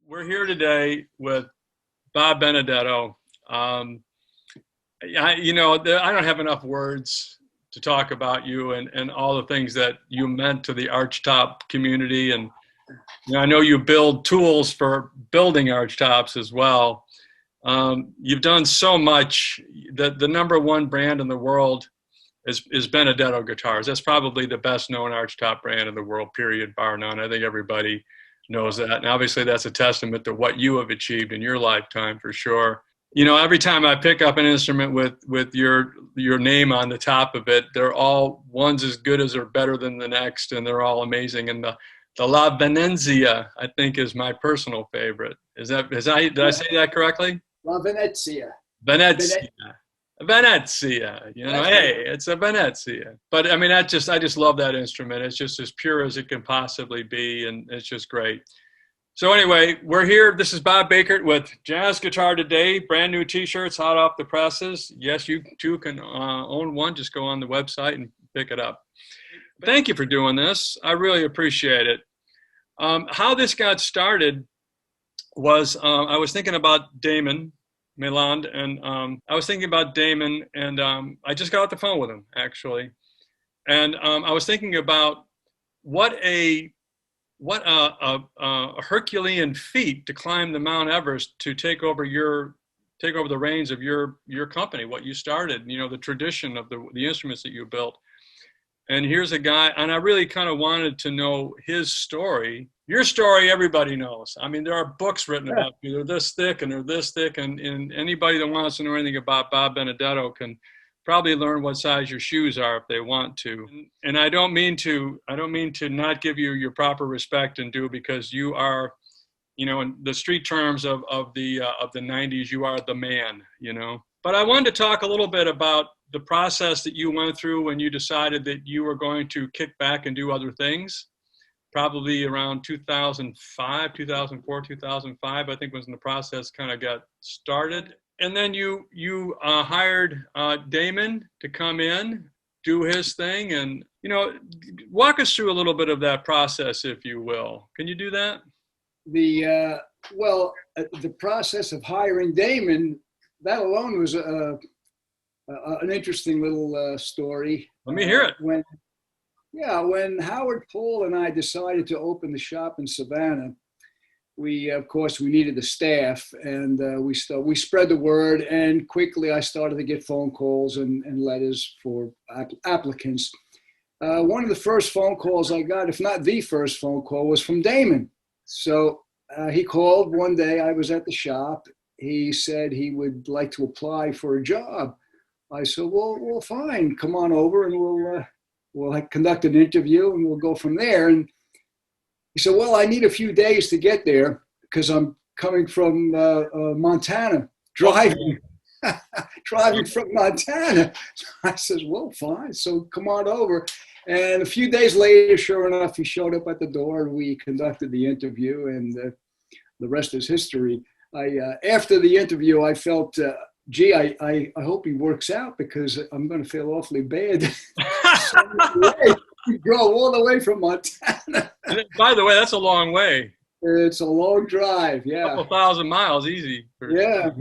We're here today with Bob Benedetto. I don't have enough words to talk about you and all the things that you meant to the archtop community. And I know you build tools for building archtops as well. You've done so much. The number one brand in the world is Benedetto Guitars. That's probably the best known archtop brand in the world, period, bar none. I think everybody knows that. And obviously that's a testament to what you have achieved in your lifetime for sure. Every time I pick up an instrument with your name on the top of it, they're all one's as good as or better than the next, and they're all amazing. And the La Venezia, I think, is my personal favorite. Did I say that correctly? La Venezia. Venezia. Venezia, hey, it's a Venezia. But I mean, I just love that instrument. It's just as pure as it can possibly be, and it's just great. So anyway, we're here. This is Bob Bakert with Jazz Guitar Today, brand new t-shirts hot off the presses. Yes, you too can own one. Just go on the website and pick it up. Thank you for doing this. I really appreciate it. How this got started was I was thinking about Damon Mailand, and I was thinking about Damon, and I just got off the phone with him actually, and I was thinking about what a Herculean feat to climb the Mount Everest to take over the reins of your company, what you started, the tradition of the instruments that you built. And here's a guy, and I really kind of wanted to know his story. Your story, everybody knows. I mean, there are books written about you. They're this thick and they're this thick, and anybody that wants to know anything about Bob Benedetto can probably learn what size your shoes are if they want to. And I don't mean to not give you your proper respect and due, because you are, in the street terms of the 90s, you are the man, But I wanted to talk a little bit about the process that you went through when you decided that you were going to kick back and do other things, probably around 2005, 2004, 2005, I think was when the process kind of got started. And then you hired Damon to come in, do his thing, and, walk us through a little bit of that process, if you will. Can you do that? The process of hiring Damon, that alone was an interesting little story. Let me hear it. When Howard Paul and I decided to open the shop in Savannah, we needed the staff, and we spread the word, and quickly I started to get phone calls and letters for applicants. One of the first phone calls I got, if not the first phone call, was from Damon. So he called one day. I was at the shop. He said he would like to apply for a job. I said, well, fine, come on over and we'll conduct an interview and we'll go from there. And he said, well, I need a few days to get there because I'm coming from Montana, driving from Montana. I said, well, fine, so come on over. And a few days later, sure enough, he showed up at the door and we conducted the interview, and the rest is history. After the interview, I felt, I hope he works out, because I'm going to feel awfully bad. You drove all the way from Montana. By the way, that's a long way. It's a long drive, yeah. A couple thousand miles, easy. Yeah.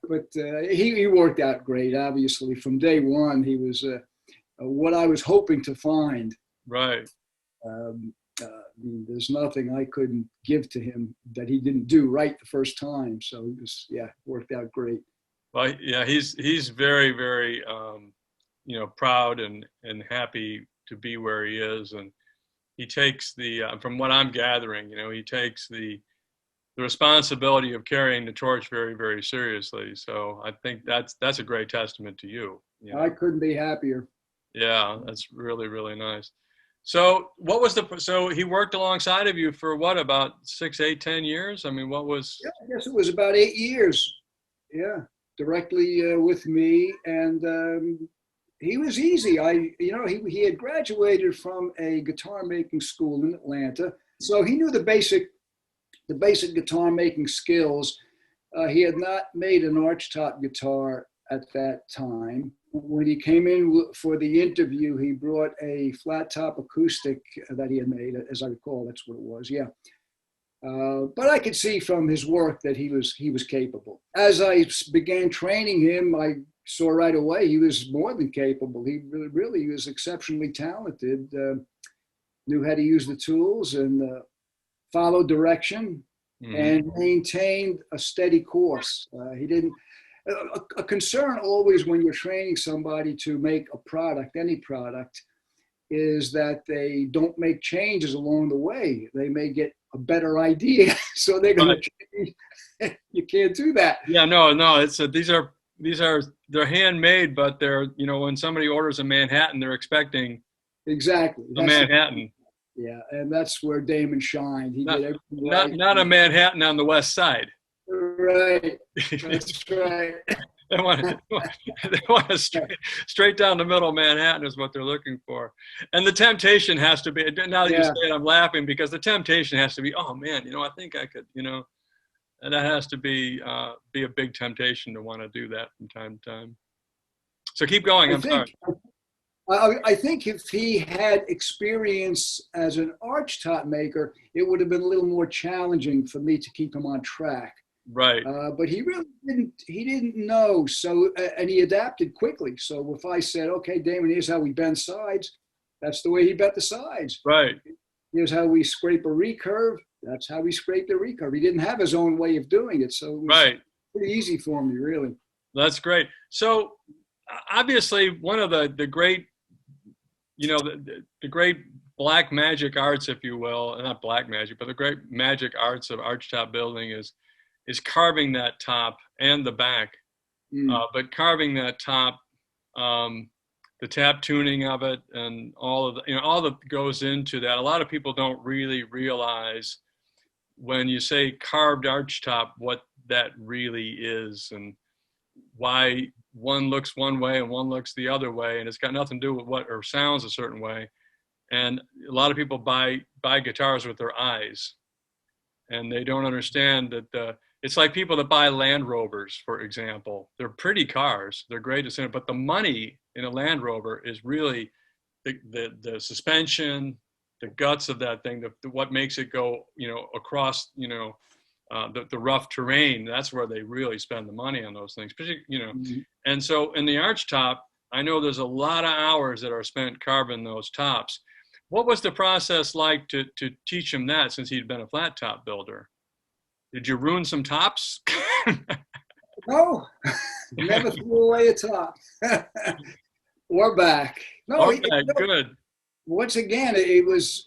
But he worked out great, obviously. From day one, he was what I was hoping to find. Right. There's nothing I couldn't give to him that he didn't do right the first time. So it was, worked out great. Well, yeah, he's very, very, proud and happy to be where he is, and he takes from what I'm gathering, he takes the responsibility of carrying the torch very, very seriously. So I think that's a great testament to you. I couldn't be happier. Yeah, that's really, really nice. So so he worked alongside of you for what, about 6, 8, 10 years? I mean, what was? Yeah, I guess it was about 8 years. Yeah, directly with me, and he was easy. He had graduated from a guitar making school in Atlanta, so he knew the basic guitar making skills. He had not made an archtop guitar at that time. When he came in for the interview, he brought a flat top acoustic that he had made, as I recall, that's what it was, yeah. But I could see from his work that he was capable. As I began training him, I saw right away he was more than capable. He really was exceptionally talented. Knew how to use the tools and followed direction and maintained a steady course. He didn't. A concern always when you're training somebody to make a product, any product, is that they don't make changes along the way. They may get a better idea, so they're going to change. You can't do that. Yeah, no. It's they're handmade, but they're, when somebody orders a Manhattan, they're expecting exactly a Manhattan. Yeah, and that's where Damon shined. He did everything right. Not a Manhattan on the West Side. Right. That's right. They want a straight down the middle Manhattan is what they're looking for. And the temptation has to be, now that you say it, I'm laughing because the temptation has to be, oh man, I think I could, and that has to be a big temptation to want to do that from time to time. So keep going. Sorry. I think if he had experience as an archtop maker, it would have been a little more challenging for me to keep him on track. Right. But he really didn't know. So, and he adapted quickly. So if I said, okay, Damon, here's how we bend sides, that's the way he bent the sides. Right. Here's how we scrape a recurve. That's how we scrape the recurve. He didn't have his own way of doing it. So it was pretty easy for me, really. That's great. So obviously one of the great, the great black magic arts, if you will, not black magic, but the great magic arts of archtop building is carving that top and the back, but carving that top, the tap tuning of it, and all that goes into that. A lot of people don't really realize when you say carved archtop what that really is and why one looks one way and one looks the other way, and it's got nothing to do with or sounds a certain way. And a lot of people buy guitars with their eyes, and they don't understand that it's like people that buy Land Rovers, for example. They're pretty cars, they're great to sing, but the money in a Land Rover is really the suspension, the guts of that thing, what makes it go, across, the rough terrain. That's where they really spend the money on those things, And so in the archtop, I know there's a lot of hours that are spent carving those tops. What was the process like to teach him that, since he'd been a flat top builder? Did you ruin some tops? No, never threw away a top or back. No, okay, good. Once again, it was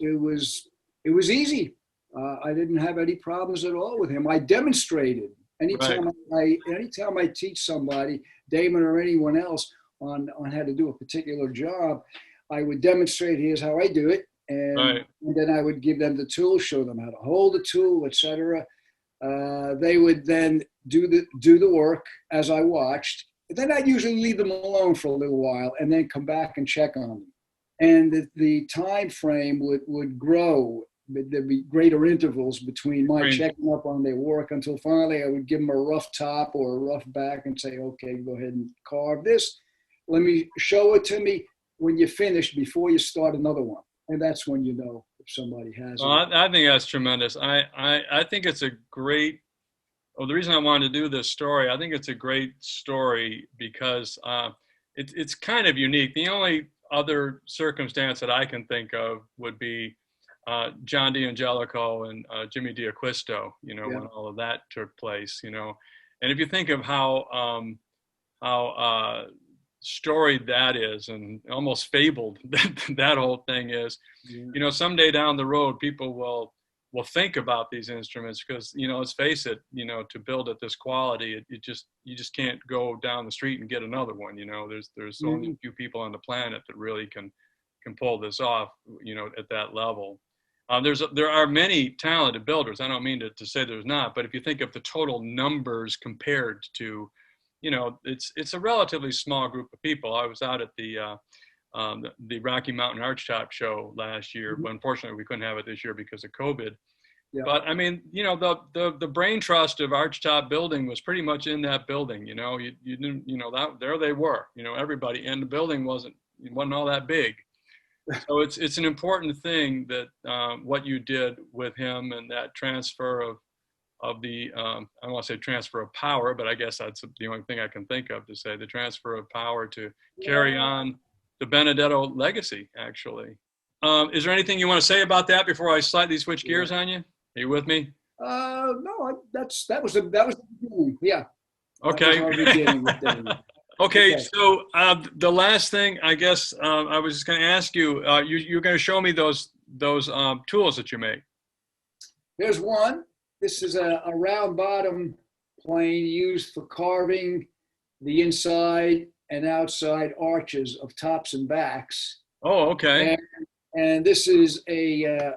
easy. I didn't have any problems at all with him. I demonstrated. Anytime I teach somebody, Damon or anyone else, on how to do a particular job, I would demonstrate, here's how I do it, and then I would give them the tool, show them how to hold the tool, etc. They would then do the work as I watched. Then I'd usually leave them alone for a little while and then come back and check on them. And the time frame would grow. There'd be greater intervals between my checking up on their work until finally I would give them a rough top or a rough back and say, okay, go ahead and carve this. Let me show it to me when you're finished before you start another one. And that's when you know if somebody has it. I think that's tremendous. I think it's a great, the reason I wanted to do this story, I think it's a great story because it's kind of unique. The only other circumstance that I can think of would be John D'Angelico and Jimmy D'Acquisto, when all of that took place, And if you think of how storied that is and almost fabled that whole thing is, someday down the road people will think about these instruments because, let's face it, to build at this quality, you just can't go down the street and get another one. There's only a few people on the planet that really can pull this off, at that level. There are many talented builders. I don't mean to say there's not, but if you think of the total numbers compared to, it's a relatively small group of people. I was out at the Rocky Mountain Archtop show last year, but unfortunately we couldn't have it this year because of COVID. Yeah. But I mean, the brain trust of archtop building was pretty much in that building. You didn't, that there they were. Everybody, and the building wasn't all that big. So it's an important thing that what you did with him, and that transfer of the I don't want to say transfer of power, but I guess that's the only thing I can think of to say, the transfer of power to carry on the Benedetto legacy, actually. Is there anything you want to say about that before I slightly switch gears on you? Are you with me? No, that was the beginning. Yeah. Okay. That was our beginning with Damon. Okay, so the last thing, I guess, I was just going to ask you, you're going to show me those tools that you make. There's one. This is a round bottom plane used for carving the inside and outside arches of tops and backs. Oh, okay. And this is a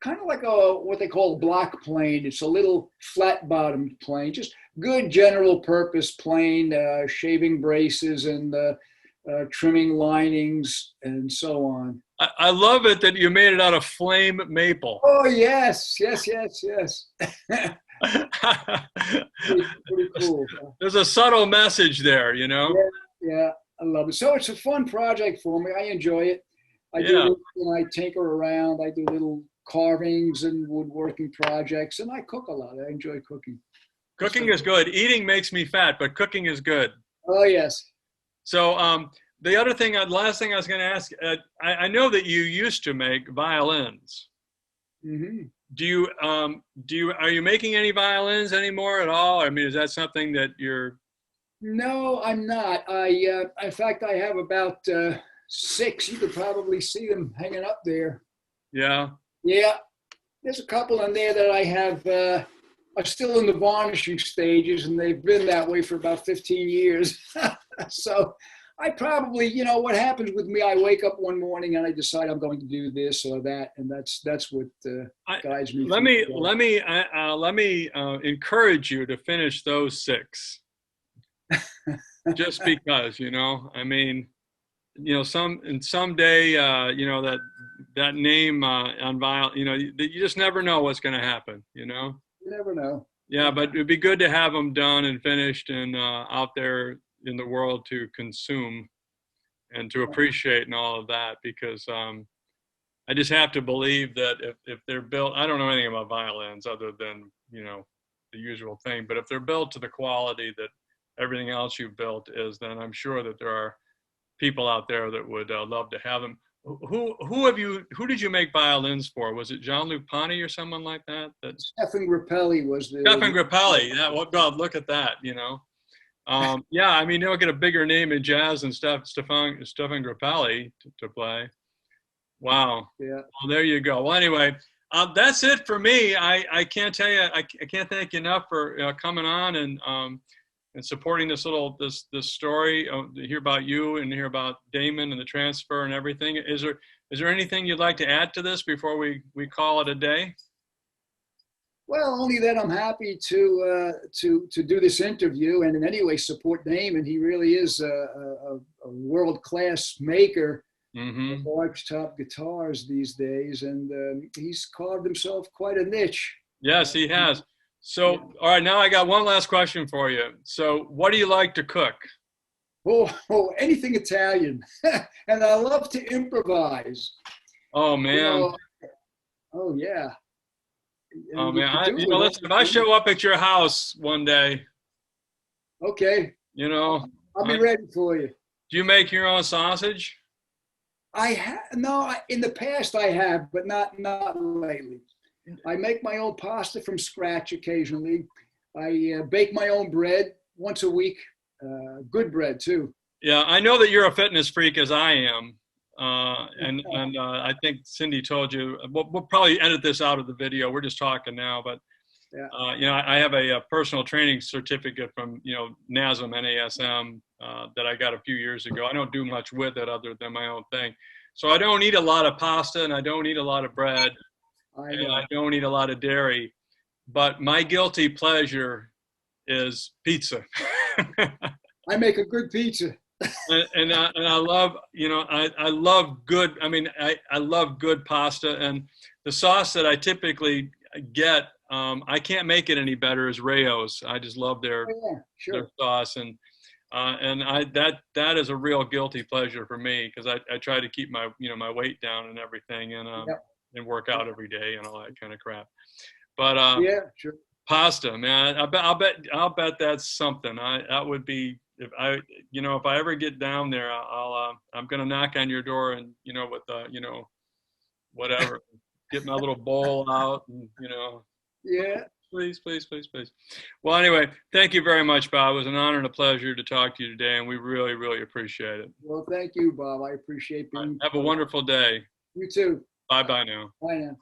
kind of like what they call a block plane. It's a little flat bottomed plane, just good general purpose plane, shaving braces and trimming linings and so on. I love it that you made it out of flame maple. Oh, yes. Pretty cool. There's a subtle message there, you know? Yeah, I love it. So it's a fun project for me. I enjoy it. I tinker around. I do little carvings and woodworking projects, and I cook a lot. I enjoy cooking. Cooking is good. Eating makes me fat, but cooking is good. Oh, yes. So the other thing, last thing I was going to ask, I know that you used to make violins. Mm-hmm. Are you making any violins anymore at all? I mean, is that something that you're? No, I'm not. In fact, I have about 6. You could probably see them hanging up there. Yeah. Yeah. There's a couple in there that I have are still in the varnishing stages, and they've been that way for about 15 years. So I probably, what happens with me, I wake up one morning and I decide I'm going to do this or that, and that's what guides me. Let me encourage you to finish those 6. Just because, I mean, someday, that name on violin, you just never know what's going to happen, You never know. Yeah, but it'd be good to have them done and finished and out there in the world to consume and to appreciate and all of that, because I just have to believe that if they're built, I don't know anything about violins other than, the usual thing, but if they're built to the quality that everything else you've built is, then I'm sure that there are people out there that would love to have them. Who did you make violins for? Was it Jean-Luc Ponty or someone like that? Stefan Grappelli was the. Stefan Grappelli. Yeah, well, God, look at that. Yeah, I mean, they'll get a bigger name in jazz than Stefan Grappelli to play. Wow. Yeah. Well, there you go. Well, anyway, that's it for me. I can't tell you. I can't thank you enough for coming on and supporting this story, to hear about you and hear about Damon and the transfer and everything. Is there anything you'd like to add to this before we call it a day? Well, only that I'm happy to do this interview and in any way support Damon. He really is a world-class maker of large top guitars these days, and he's carved himself quite a niche. Yes, he has. So, all right, now I got one last question for you. So, what do you like to cook? Oh, anything Italian. And I love to improvise. Oh, man. Oh, yeah. Oh, man. Listen, if I show up at your house one day. Okay. I'll be ready for you. Do you make your own sausage? No, in the past I have, but not lately. I make my own pasta from scratch occasionally. I bake my own bread once a week. Good bread too. Yeah, I know that you're a fitness freak as I am, and I think Cindy told you. We'll probably edit this out of the video. We're just talking now, but I have a personal training certificate from NASM that I got a few years ago. I don't do much with it other than my own thing. So I don't eat a lot of pasta and I don't eat a lot of bread. And I don't eat a lot of dairy, but my guilty pleasure is pizza. I make a good pizza. and I love, I love good. I mean, I love good pasta, and the sauce that I typically get, I can't make it any better, is Rayo's. I just love their sauce, and And that is a real guilty pleasure for me because I try to keep my my weight down and everything Yep. and work out every day and all that kind of crap. But Yeah, sure. pasta, man, I'll bet that's something. That would be if I if I ever get down there, I'm gonna knock on your door and with whatever, get my little bowl out and Yeah. please, please, please, please. Well, anyway, thank you very much, Bob. It was an honor and a pleasure to talk to you today, and we really, really appreciate it. Well, thank you, Bob. I appreciate All right, being. have a wonderful day. You too. Bye bye now. Bye now.